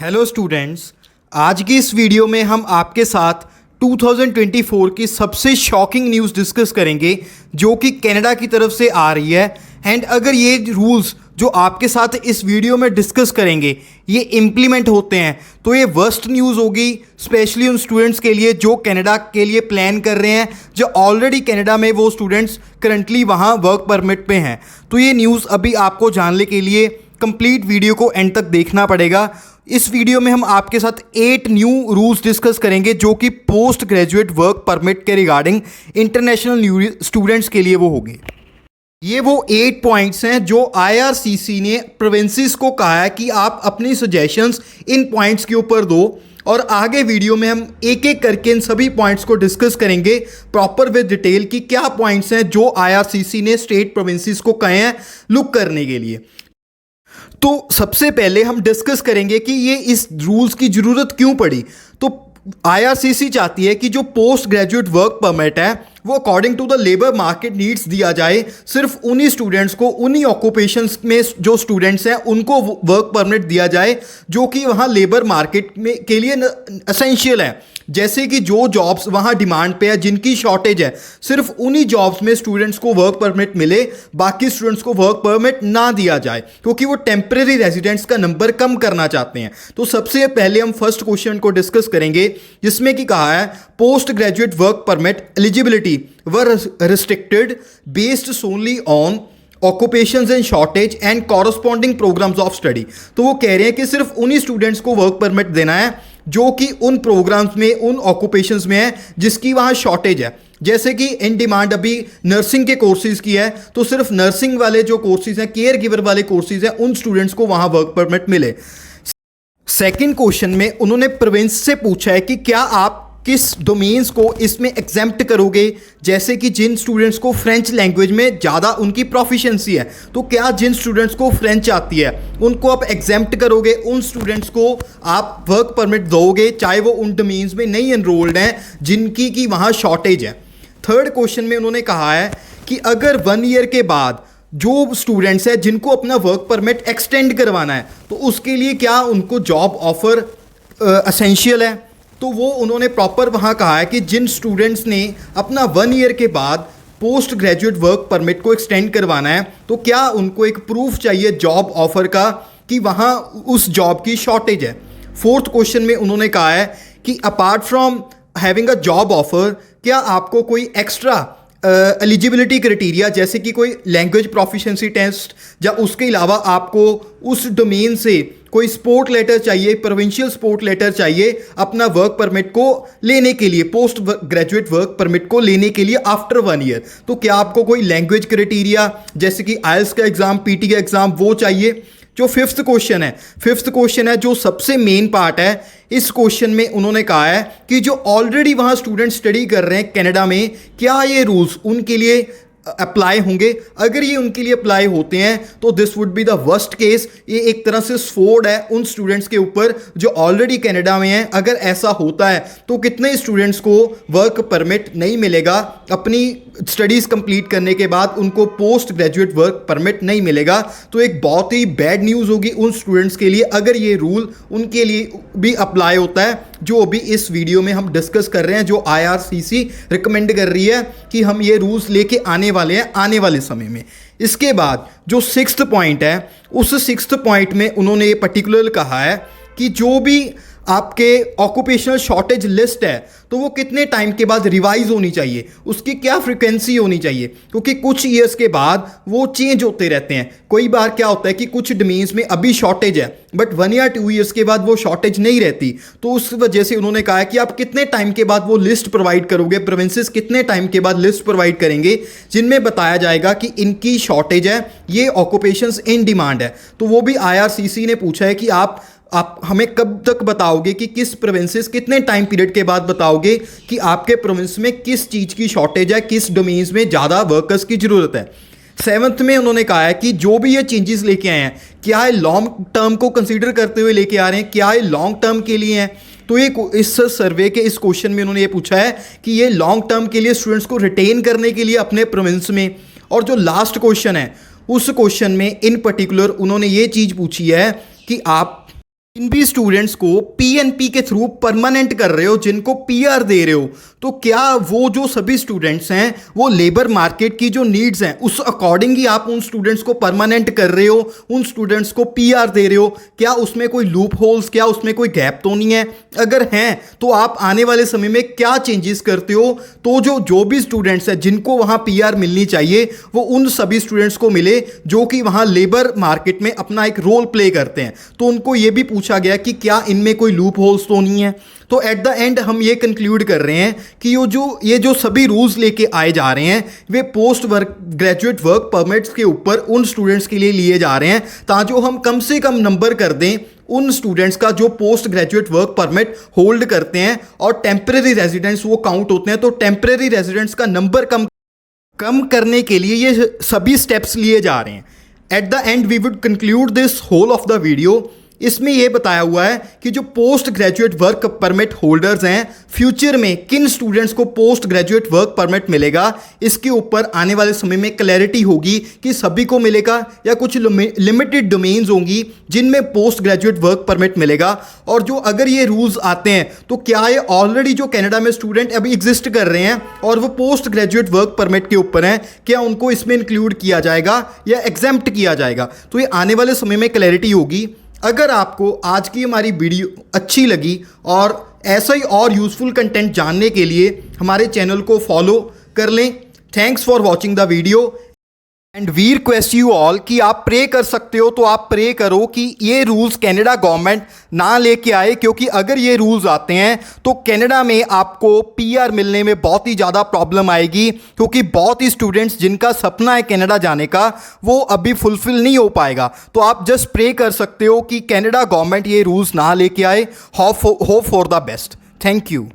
Hello students, आज की इस वीडियो में हम आपके साथ 2024 की सबसे शॉकिंग न्यूज़ डिस्कस करेंगे जो कि कनाडा की तरफ से आ रही है। एंड अगर ये रूल्स जो आपके साथ इस वीडियो में डिस्कस करेंगे ये इम्प्लीमेंट होते हैं तो ये वर्स्ट न्यूज़ होगी, स्पेशली उन स्टूडेंट्स के लिए जो कनाडा के लिए प्लान कर रहे हैं, जो ऑलरेडी कनाडा में वो स्टूडेंट्स करंटली वहाँ वर्क परमिट पे हैं। तो ये न्यूज़ अभी आपको जानने के लिए कंप्लीट वीडियो को एंड तक देखना पड़ेगा। इस वीडियो में हम आपके साथ 8 न्यू रूल्स डिस्कस करेंगे जो कि पोस्ट ग्रेजुएट वर्क परमिट के रिगार्डिंग इंटरनेशनल स्टूडेंट्स के लिए वो होंगे। ये वो 8 पॉइंट्स हैं जो आईआरसीसी ने प्रोविंसेस को कहा है कि आप अपनी सजेशंस इन पॉइंट्स के ऊपर दो, और आगे वीडियो में हम एक एक करके इन सभी पॉइंट्स को डिस्कस करेंगे प्रॉपर विद डिटेल कि क्या पॉइंट्स हैं जो आईआरसीसी ने स्टेट प्रोविंसेस को कहे हैं लुक करने के लिए। तो सबसे पहले हम डिस्कस करेंगे कि ये इस रूल्स की ज़रूरत क्यों पड़ी। तो आईआरसीसी चाहती है कि जो पोस्ट ग्रेजुएट वर्क परमिट है वो according to the labour market needs दिया जाए, सिर्फ उन्हीं स्टूडेंट्स को, उन्हीं ऑक्यूपेशंस में जो स्टूडेंट्स हैं उनको वर्क परमिट दिया जाए जो कि वहाँ लेबर मार्केट में के लिए एसेंशियल है। जैसे कि जो जॉब्स वहाँ डिमांड पे है, जिनकी शॉर्टेज है, सिर्फ उन्हीं जॉब्स में स्टूडेंट्स को वर्क परमिट मिले, बाकी स्टूडेंट्स को वर्क परमिट ना दिया जाए क्योंकि वो टेम्परेरी रेजिडेंट्स का नंबर कम करना चाहते हैं। तो सबसे पहले हम फर्स्ट क्वेश्चन को डिस्कस करेंगे जिसमें कि कहा है post graduate work permit eligibility were restricted based solely on occupations and shortage and corresponding programmes of study. तो वो कह रहे हैं कि सिर्फ उन्हीं स्टूडेंट्स को वर्क परमिट देना है जो कि उन प्रोग्राम्स में, उन ऑक्यूपेशंस में है जिसकी वहाँ शॉर्टेज है। जैसे कि इन डिमांड अभी नर्सिंग के कोर्सेज की है तो सिर्फ नर्सिंग वाले जो कोर्सेज हैं, केयर गिवर वाले कोर्सेज हैं, उन स्टूडेंट्स को वहाँ वर्क परमिट मिले। सेकेंड क्वेश्चन में उन्होंने प्रोविंस से पूछा है कि क्या आप किस डोमेन्स को इसमें एग्जेम्प्ट करोगे, जैसे कि जिन स्टूडेंट्स को फ्रेंच लैंग्वेज में ज़्यादा उनकी प्रोफिशिएंसी है, तो क्या जिन स्टूडेंट्स को फ्रेंच आती है उनको आप एग्जेम्प्ट करोगे, उन स्टूडेंट्स को आप वर्क परमिट दोगे चाहे वो उन डोमेन्स में नहीं एनरोल्ड हैं जिनकी की वहाँ शॉर्टेज है। थर्ड क्वेश्चन में उन्होंने कहा है कि अगर 1 ईयर के बाद जो स्टूडेंट्स हैं जिनको अपना वर्क परमिट एक्सटेंड करवाना है तो उसके लिए क्या उनको जॉब ऑफर एसेंशियल है। तो वो उन्होंने प्रॉपर वहाँ कहा है कि जिन स्टूडेंट्स ने अपना 1 ईयर के बाद पोस्ट ग्रेजुएट वर्क परमिट को एक्सटेंड करवाना है तो क्या उनको एक प्रूफ चाहिए जॉब ऑफर का कि वहाँ उस जॉब की शॉर्टेज है। फोर्थ क्वेश्चन में उन्होंने कहा है कि apart from having a job offer क्या आपको कोई एक्स्ट्रा एलिजिबिलिटी क्राइटेरिया जैसे कि कोई लैंग्वेज प्रोफिशिएंसी टेस्ट या उसके अलावा आपको उस डोमेन से कोई स्पोर्ट लेटर चाहिए, प्रोविंशियल स्पोर्ट लेटर चाहिए अपना वर्क परमिट को लेने के लिए, पोस्ट ग्रेजुएट वर्क परमिट को लेने के लिए आफ्टर 1 ईयर। तो क्या आपको कोई लैंग्वेज क्राइटेरिया जैसे कि आइल्स का एग्ज़ाम, पीटी का एग्ज़ाम वो चाहिए। जो फिफ्थ क्वेश्चन है जो सबसे मेन पार्ट है, इस क्वेश्चन में उन्होंने कहा है कि जो ऑलरेडी वहाँ स्टूडेंट स्टडी कर रहे हैं कनाडा में, क्या ये रूल्स उनके लिए अप्लाई होंगे। अगर ये उनके लिए अप्लाई होते हैं तो this would be the worst case. ये एक तरह से स्वॉर्ड है उन स्टूडेंट्स के ऊपर जो ऑलरेडी कनाडा में हैं। अगर ऐसा होता है तो कितने स्टूडेंट्स को वर्क परमिट नहीं मिलेगा, अपनी स्टडीज़ कंप्लीट करने के बाद उनको पोस्ट ग्रेजुएट वर्क परमिट नहीं मिलेगा। तो एक बहुत ही बैड न्यूज़ होगी उन स्टूडेंट्स के लिए अगर ये रूल उनके लिए भी अप्लाई होता है जो अभी इस वीडियो में हम डिस्कस कर रहे हैं, जो आईआरसीसी रिकमेंड कर रही है कि हम ये रूल्स लेके आने वाले हैं आने वाले समय में। इसके बाद जो 6th पॉइंट है, उस 6th पॉइंट में उन्होंने ये पर्टिकुलर कहा है कि जो भी आपके ऑक्यूपेशनल शॉर्टेज लिस्ट है तो वो कितने टाइम के बाद रिवाइज होनी चाहिए, उसकी क्या फ्रिक्वेंसी होनी चाहिए, क्योंकि कुछ ईयर्स के बाद वो चेंज होते रहते हैं। कोई बार क्या होता है कि कुछ डोमेन्स में अभी शॉर्टेज है बट 1 या 2 ईयर्स के बाद वो शॉर्टेज नहीं रहती। तो उस वजह से उन्होंने कहा है कि आप कितने टाइम के बाद वो लिस्ट प्रोवाइड करोगे, प्रोविंसेस कितने टाइम के बाद लिस्ट प्रोवाइड करेंगे जिनमें बताया जाएगा कि इनकी शॉर्टेज है, ये ऑक्यूपेशंस इन डिमांड है। तो वो भी आईआरसीसी ने पूछा है कि आप हमें कब तक बताओगे कि किस प्रोविंसेस, कितने टाइम पीरियड के बाद बताओगे कि आपके प्रोविंस में किस चीज़ की शॉर्टेज है, किस डोमेन्स में ज़्यादा वर्कर्स की ज़रूरत है। 7th में उन्होंने कहा है कि जो भी ये चेंजेस लेके आए हैं क्या ये लॉन्ग टर्म को कंसीडर करते हुए लेके आ रहे हैं, क्या ये लॉन्ग टर्म के लिए हैं। तो ये इस सर्वे के इस क्वेश्चन में उन्होंने ये पूछा है कि ये लॉन्ग टर्म के लिए स्टूडेंट्स को रिटेन करने के लिए अपने प्रोविंस में। और जो लास्ट क्वेश्चन है उस क्वेश्चन में इन पर्टिकुलर उन्होंने ये चीज़ पूछी है कि आप इन भी स्टूडेंट्स को पीएनपी के थ्रू परमानेंट कर रहे हो, जिनको पीआर दे रहे हो, तो क्या वो जो सभी स्टूडेंट्स हैं वो लेबर मार्केट की जो नीड्स हैं उस अकॉर्डिंग ही आप उन स्टूडेंट्स को परमानेंट कर रहे हो, उन स्टूडेंट्स को पीआर दे रहे हो? क्या उसमें कोई लूप होल्स, क्या उसमें कोई गैप तो नहीं है? अगर हैं तो आप आने वाले समय में क्या चेंजेस करते हो तो जो भी स्टूडेंट्स हैं जिनको वहाँ पीआर मिलनी चाहिए वो उन सभी स्टूडेंट्स को मिले जो कि वहाँ लेबर मार्केट में अपना एक रोल प्ले करते हैं? तो उनको ये भी पूछा गया कि क्या इनमें कोई लूप होल्स तो नहीं है। तो एट द एंड हम ये कंक्लूड कर रहे हैं कि ये जो सभी रूल्स लेके आए जा रहे हैं वे post work graduate work permits के ऊपर उन स्टूडेंट्स के लिए लिए जा रहे हैं ताकि हम कम से कम नंबर कर दें उन स्टूडेंट्स का जो post graduate work permit hold करते हैं, और टेम्परेरी रेजिडेंट्स वो काउंट होते हैं। तो टेम्परेरी रेजिडेंट्स का नंबर कम करने के लिए ये सभी स्टेप्स लिए जा रहे हैं। At the end we would conclude this whole of the video. इसमें यह बताया हुआ है कि जो post graduate work permit holders हैं फ्यूचर में किन स्टूडेंट्स को पोस्ट ग्रेजुएट वर्क परमिट मिलेगा, इसके ऊपर आने वाले समय में क्लैरिटी होगी कि सभी को मिलेगा या कुछ लिमिटेड डोमेन्स होंगी जिनमें पोस्ट ग्रेजुएट वर्क परमिट मिलेगा। और जो अगर ये रूल्स आते हैं तो क्या ये ऑलरेडी जो कनाडा में स्टूडेंट अभी एग्जिस्ट कर रहे हैं और वो पोस्ट ग्रेजुएट वर्क परमिट के ऊपर हैं, क्या उनको इसमें इंक्लूड किया जाएगा या एग्जेम्प्ट किया जाएगा? तो ये आने वाले समय में क्लैरिटी होगी। अगर आपको आज की हमारी वीडियो अच्छी लगी और ऐसा ही और यूज़फुल कंटेंट जानने के लिए हमारे चैनल को फॉलो कर लें। Thanks for watching the video and we request you all कि आप प्रे कर सकते हो तो आप प्रे करो कि ये रूल्स कनाडा गवर्नमेंट ना लेके आए, क्योंकि अगर ये रूल्स आते हैं तो कनाडा में आपको पीआर मिलने में बहुत ही ज़्यादा प्रॉब्लम आएगी, क्योंकि बहुत ही स्टूडेंट्स जिनका सपना है कनाडा जाने का वो अभी फुलफिल नहीं हो पाएगा। तो आप जस्ट प्रे कर सकते हो कि कनाडा गवर्नमेंट ये रूल्स ना लेके आए। Hope for the best. Thank you.